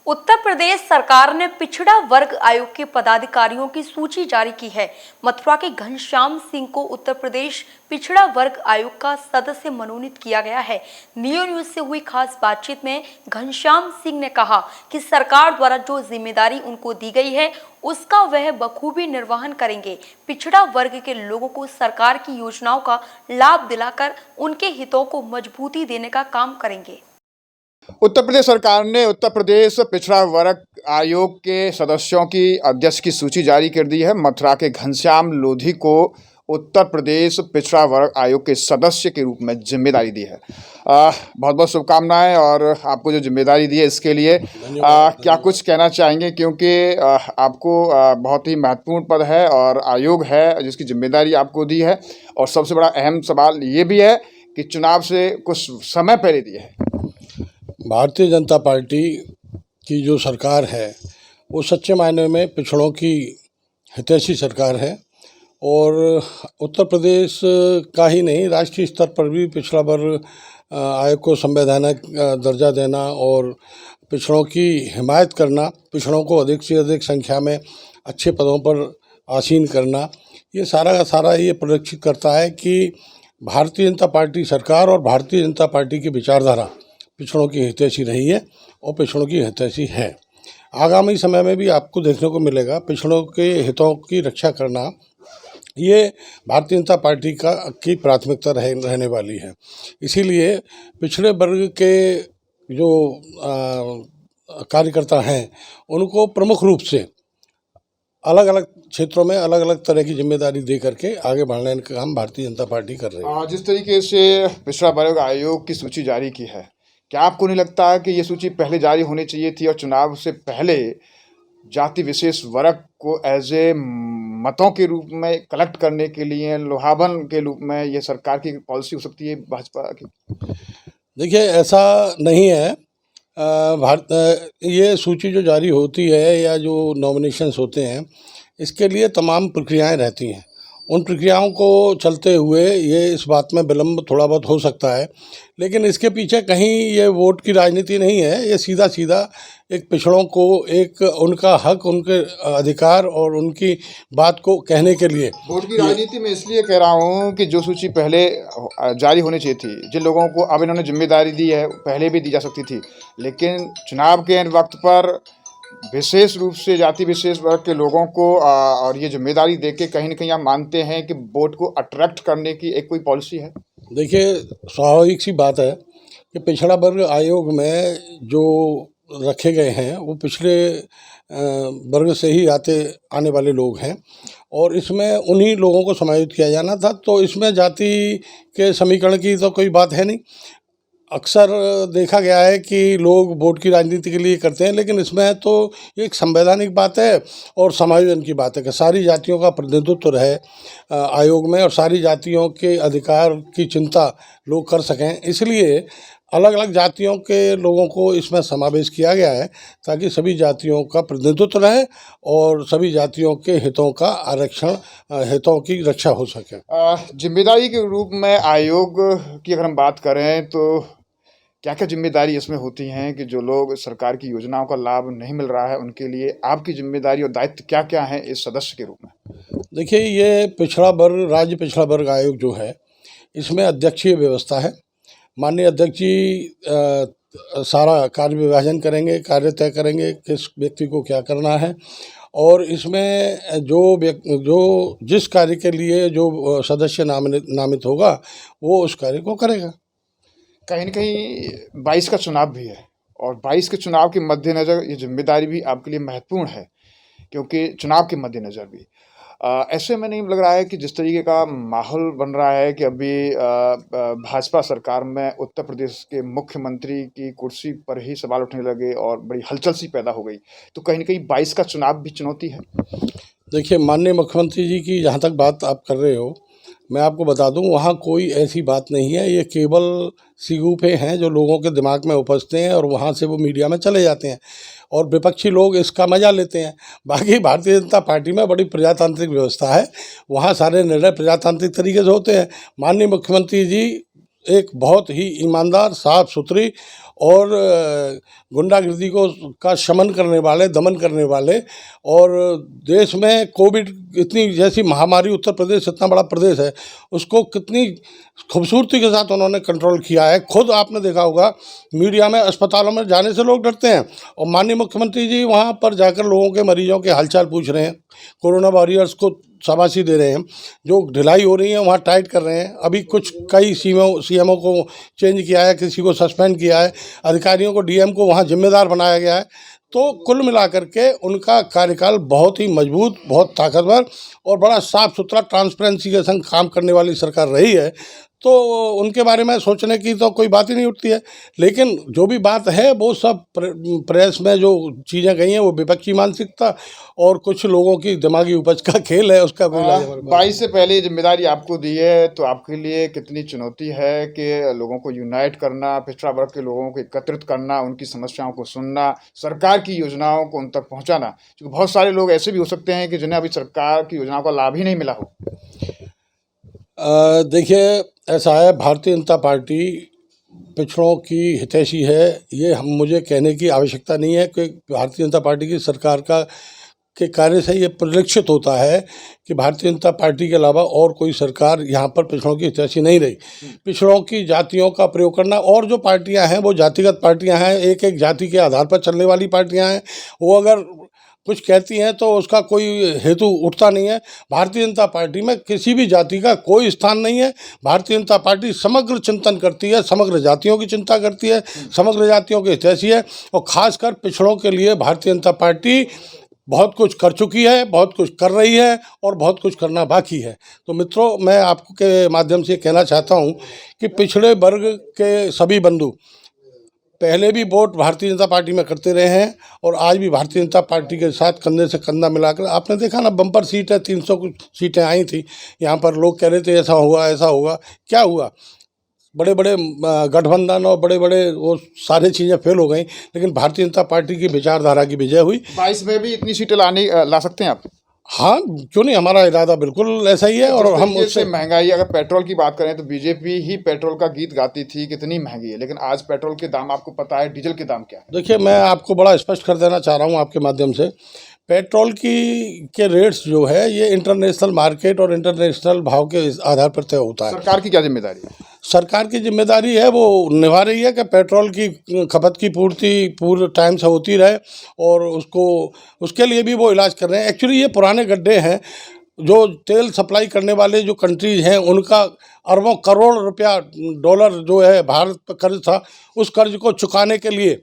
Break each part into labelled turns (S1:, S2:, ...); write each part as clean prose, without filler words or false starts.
S1: उत्तर प्रदेश सरकार ने पिछड़ा वर्ग आयोग के पदाधिकारियों की सूची जारी की है। मथुरा के घनश्याम सिंह को उत्तर प्रदेश पिछड़ा वर्ग आयोग का सदस्य मनोनीत किया गया है। नियो न्यूज से हुई खास बातचीत में घनश्याम सिंह ने कहा कि सरकार द्वारा जो जिम्मेदारी उनको दी गई है उसका वह बखूबी निर्वहन करेंगे। पिछड़ा वर्ग के लोगों को सरकार की योजनाओं का लाभ दिलाकर उनके हितों को मजबूती देने का काम करेंगे।
S2: उत्तर प्रदेश सरकार ने उत्तर प्रदेश पिछड़ा वर्ग आयोग के सदस्यों की अध्यक्ष की सूची जारी कर दी है। मथुरा के घनश्याम लोधी को उत्तर प्रदेश पिछड़ा वर्ग आयोग के सदस्य के रूप में जिम्मेदारी दी है। बहुत बहुत शुभकामनाएं और आपको जो जिम्मेदारी दी है इसके लिए क्या कुछ कहना चाहेंगे, क्योंकि आपको बहुत ही महत्वपूर्ण पद है और आयोग है जिसकी जिम्मेदारी आपको दी है। और सबसे बड़ा अहम सवाल ये भी है कि चुनाव से कुछ समय पहले दी है।
S3: भारतीय जनता पार्टी की जो सरकार है वो सच्चे मायने में पिछड़ों की हितैषी सरकार है और उत्तर प्रदेश का ही नहीं राष्ट्रीय स्तर पर भी पिछड़ा वर्ग आयोग को संवैधानिक दर्जा देना और पिछड़ों की हिमायत करना, पिछड़ों को अधिक से अधिक संख्या में अच्छे पदों पर आसीन करना, ये सारा का सारा ये प्रदर्शित करता है कि भारतीय जनता पार्टी सरकार और भारतीय जनता पार्टी की विचारधारा पिछड़ों की हितैषी रही है और पिछड़ों की हितैषी है। आगामी समय में भी आपको देखने को मिलेगा पिछड़ों के हितों की रक्षा करना ये भारतीय जनता पार्टी की प्राथमिकता रहने वाली है। इसीलिए पिछड़े वर्ग के जो कार्यकर्ता हैं उनको प्रमुख रूप से अलग अलग क्षेत्रों में अलग अलग तरह की जिम्मेदारी दे करके आगे बढ़ने का काम भारतीय जनता पार्टी कर रही है।
S2: जिस तरीके से पिछड़ा वर्ग आयोग की सूची जारी की है, क्या आपको नहीं लगता है कि ये सूची पहले जारी होनी चाहिए थी और चुनाव से पहले जाति विशेष वर्ग को एज ए मतों के रूप में कलेक्ट करने के लिए लोहावन के रूप में ये सरकार की पॉलिसी हो सकती है भाजपा की?
S3: देखिए, ऐसा नहीं है। ये सूची जो जारी होती है या जो नॉमिनेशंस होते हैं इसके लिए तमाम प्रक्रियाएं रहती हैं। उन प्रक्रियाओं को चलते हुए ये इस बात में विलम्ब थोड़ा बहुत हो सकता है, लेकिन इसके पीछे कहीं ये वोट की राजनीति नहीं है। ये सीधा सीधा एक पिछड़ों को एक उनका हक, उनके अधिकार और उनकी बात को कहने के लिए
S2: वोट की राजनीति में इसलिए कह रहा हूँ कि जो सूची पहले जारी होनी चाहिए थी, जिन लोगों को अब इन्होंने जिम्मेदारी दी है पहले भी दी जा सकती थी, लेकिन चुनाव के वक्त पर विशेष रूप से जाति विशेष वर्ग के लोगों को और ये जिम्मेदारी देके कहीं ना कहीं आप मानते हैं कि वोट को अट्रैक्ट करने की एक कोई पॉलिसी है?
S3: देखिए, स्वाभाविक सी बात है कि पिछड़ा वर्ग आयोग में जो रखे गए हैं वो पिछड़े वर्ग से ही आने वाले लोग हैं और इसमें उन्हीं लोगों को समायोजित किया जाना था, तो इसमें जाति के समीकरण की तो कोई बात है नहीं। अक्सर देखा गया है कि लोग वोट की राजनीति के लिए करते हैं, लेकिन इसमें तो एक संवैधानिक बात है और समायोजन की बात है कि सारी जातियों का प्रतिनिधित्व रहे आयोग में और सारी जातियों के अधिकार की चिंता लोग कर सकें। इसलिए अलग अलग जातियों के लोगों को इसमें समावेश किया गया है ताकि सभी जातियों का प्रतिनिधित्व रहे और सभी जातियों के हितों का आरक्षण, हितों की रक्षा हो सके।
S2: जिम्मेदारी के रूप में आयोग की अगर हम बात करें तो क्या क्या जिम्मेदारी इसमें होती हैं कि जो लोग सरकार की योजनाओं का लाभ नहीं मिल रहा है उनके लिए आपकी जिम्मेदारी और दायित्व क्या क्या हैं इस सदस्य के रूप में?
S3: देखिए, ये पिछड़ा वर्ग राज्य पिछड़ा वर्ग आयोग जो है इसमें अध्यक्षीय व्यवस्था है। माननीय अध्यक्ष जी सारा कार्य विभाजन करेंगे, कार्य तय करेंगे किस व्यक्ति को क्या करना है और इसमें जो जिस कार्य के लिए जो सदस्य नामित होगा वो उस कार्य को करेगा।
S2: कहीं न कहीं 22 का चुनाव भी है और 22 के चुनाव के मद्देनज़र ये जिम्मेदारी भी आपके लिए महत्वपूर्ण है, क्योंकि चुनाव के मद्देनज़र भी ऐसे में नहीं लग रहा है कि जिस तरीके का माहौल बन रहा है कि अभी भाजपा सरकार में उत्तर प्रदेश के मुख्यमंत्री की कुर्सी पर ही सवाल उठने लगे और बड़ी हलचल सी पैदा हो गई, तो कहीं न कहीं 22 का चुनाव भी चुनौती है?
S3: देखिए, माननीय मुख्यमंत्री जी की जहाँ तक बात आप कर रहे हो, मैं आपको बता दूं वहाँ कोई ऐसी बात नहीं है। ये केवल सिगूफे हैं जो लोगों के दिमाग में उपजते हैं और वहाँ से वो मीडिया में चले जाते हैं और विपक्षी लोग इसका मजा लेते हैं। बाकी भारतीय जनता पार्टी में बड़ी प्रजातांत्रिक व्यवस्था है, वहाँ सारे निर्णय प्रजातांत्रिक तरीके से होते हैं। माननीय मुख्यमंत्री जी एक बहुत ही ईमानदार, साफ सुथरी और गुंडागर्दी को का शमन करने वाले, दमन करने वाले, और देश में कोविड इतनी जैसी महामारी, उत्तर प्रदेश इतना बड़ा प्रदेश है, उसको कितनी खूबसूरती के साथ उन्होंने कंट्रोल किया है। खुद आपने देखा होगा मीडिया में, अस्पतालों में जाने से लोग डरते हैं, और माननीय मुख्यमंत्री जी वहाँ पर जाकर लोगों के, मरीजों के हालचाल पूछ रहे हैं, कोरोना वॉरियर्स को शाबाशी दे रहे हैं। जो ढिलाई हो रही है वहाँ टाइट कर रहे हैं। अभी कुछ कई सीएमओ को चेंज किया है, किसी को सस्पेंड किया है, अधिकारियों को, डीएम को वहाँ जिम्मेदार बनाया गया है। तो कुल मिलाकर के उनका कार्यकाल बहुत ही मजबूत, बहुत ताकतवर और बड़ा साफ सुथरा, ट्रांसपेरेंसी के संग काम करने वाली सरकार रही है। तो उनके बारे में सोचने की तो कोई बात ही नहीं उठती है। लेकिन जो भी बात है वो सब प्रेस में जो चीज़ें गई हैं वो विपक्षी मानसिकता और कुछ लोगों की दिमागी उपज का खेल है, उसका कोई इलाज हमारे पास
S2: 22 से पहले जिम्मेदारी आपको दी है, तो आपके लिए कितनी चुनौती है कि लोगों को यूनाइट करना, पिछड़ा वर्ग के लोगों को एकत्रित करना, उनकी समस्याओं को सुनना, सरकार की योजनाओं को उन तक पहुंचाना, क्योंकि बहुत सारे लोग ऐसे भी हो सकते हैं कि जिन्हें अभी सरकार की योजनाओं का लाभ ही नहीं मिला हो।
S3: देखिए, ऐसा है, भारतीय जनता पार्टी पिछड़ों की हितैषी है। ये मुझे कहने की आवश्यकता नहीं है कि भारतीय जनता पार्टी की सरकार के कार्य से ये परिलक्षित होता है कि भारतीय जनता पार्टी के अलावा और कोई सरकार यहाँ पर पिछड़ों की हितैषी नहीं रही। पिछड़ों की जातियों का प्रयोग करना, और जो पार्टियाँ हैं वो जातिगत पार्टियाँ हैं, एक एक जाति के आधार पर चलने वाली पार्टियाँ हैं। वो अगर कुछ कहती हैं तो उसका कोई हेतु उठता नहीं है। भारतीय जनता पार्टी में किसी भी जाति का कोई स्थान नहीं है। भारतीय जनता पार्टी समग्र चिंतन करती है, समग्र जातियों की चिंता करती है, समग्र जातियों की हितैषी है, और ख़ासकर पिछड़ों के लिए भारतीय जनता पार्टी बहुत कुछ कर चुकी है, बहुत कुछ कर रही है, और बहुत कुछ करना बाकी है। तो मित्रों, मैं आपको के माध्यम से कहना चाहता हूँ कि पिछड़े वर्ग के सभी बंधु पहले भी वोट भारतीय जनता पार्टी में करते रहे हैं, और आज भी भारतीय जनता पार्टी के साथ कंधे से कंधा मिलाकर, आपने देखा ना, बम्पर सीट है, 300 कुछ सीटें आई थी। यहाँ पर लोग कह रहे थे ऐसा होगा, ऐसा होगा। क्या हुआ? बड़े बड़े गठबंधन और बड़े बड़े वो सारी चीज़ें फेल हो गई, लेकिन भारतीय जनता पार्टी की विचारधारा की विजय हुई।
S2: 22 में भी इतनी सीटें ला सकते हैं आप?
S3: हाँ, क्यों नहीं, हमारा इरादा बिल्कुल ऐसा ही है। और हम उससे
S2: महंगाई, अगर पेट्रोल की बात करें तो बीजेपी ही पेट्रोल का गीत गाती थी, कितनी महंगी है, लेकिन आज पेट्रोल के दाम आपको पता है, डीजल के दाम क्या है?
S3: देखिए, मैं आपको बड़ा स्पष्ट कर देना चाह रहा हूँ आपके माध्यम से। पेट्रोल के रेट्स जो है ये इंटरनेशनल मार्केट और इंटरनेशनल भाव के आधार पर तय होता है।
S2: सरकार की क्या जिम्मेदारी है?
S3: सरकार की जिम्मेदारी है, वो निभा रही है कि पेट्रोल की खपत की पूर्ति पूरे टाइम से होती रहे, और उसके लिए भी वो इलाज कर रहे हैं। एक्चुअली ये पुराने गड्ढे हैं। जो तेल सप्लाई करने वाले जो कंट्रीज हैं उनका अरबों करोड़ रुपया, डॉलर जो है भारत पर कर्ज था, उस कर्ज को चुकाने के लिए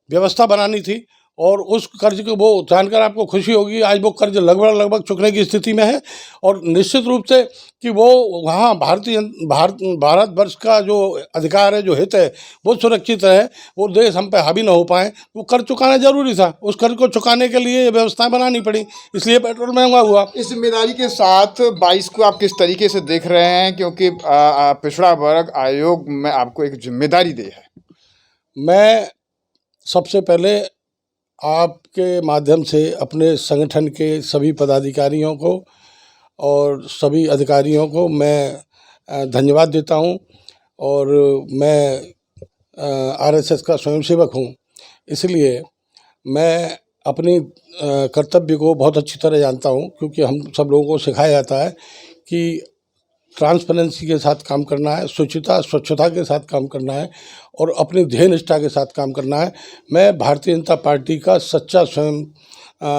S3: व्यवस्था बनानी थी, और उस कर्ज को, वो जानकर आपको खुशी होगी, आज वो कर्ज लगभग चुकने की स्थिति में है। और निश्चित रूप से कि वो वहाँ भारतवर्ष का जो अधिकार है, जो हित है, वो सुरक्षित रहे, वो देश हम पे हावी ना हो पाए, वो कर्ज चुकाना जरूरी था। उस कर्ज को चुकाने के लिए व्यवस्थाएं बनानी पड़ी, इसलिए पेट्रोल महंगा हुआ।
S2: इस जिम्मेदारी के साथ 22 को आप किस तरीके से देख रहे हैं, क्योंकि पिछड़ा वर्ग आयोग में आपको एक जिम्मेदारी दी है?
S3: मैं सबसे पहले आपके माध्यम से अपने संगठन के सभी पदाधिकारियों को और सभी अधिकारियों को मैं धन्यवाद देता हूं, और मैं आरएसएस का स्वयंसेवक हूं, इसलिए मैं अपनी कर्तव्य को बहुत अच्छी तरह जानता हूं, क्योंकि हम सब लोगों को सिखाया जाता है कि ट्रांसपेरेंसी के साथ काम करना है, स्वच्छता के साथ काम करना है, और अपनी ध्येय निष्ठा के साथ काम करना है। मैं भारतीय जनता पार्टी का सच्चा स्वयं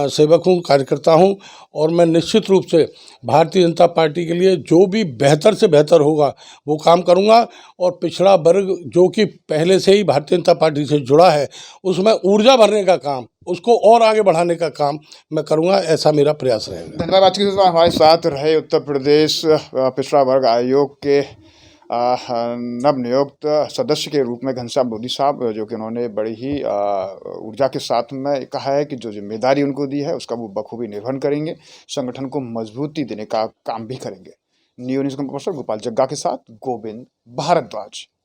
S3: सेवक हूँ, कार्यकर्ता हूँ, और मैं निश्चित रूप से भारतीय जनता पार्टी के लिए जो भी बेहतर से बेहतर होगा वो काम करूँगा, और पिछड़ा वर्ग जो कि पहले से ही भारतीय जनता पार्टी से जुड़ा है, उसमें ऊर्जा भरने का काम, उसको और आगे बढ़ाने का काम मैं करूँगा, ऐसा मेरा प्रयास रहेगा।
S2: धन्यवाद। आज के हमारे साथ रहे उत्तर प्रदेश पिछड़ा वर्ग आयोग के नवनियुक्त सदस्य के रूप में घनश्याम लोधी साहब, जो कि उन्होंने बड़ी ही ऊर्जा के साथ में कहा है कि जो जिम्मेदारी उनको दी है उसका वो बखूबी निर्वहन करेंगे, संगठन को मजबूती देने का काम भी करेंगे। न्यू न्यूज़ का गोपाल जग्गा के साथ गोविंद भारद्वाज।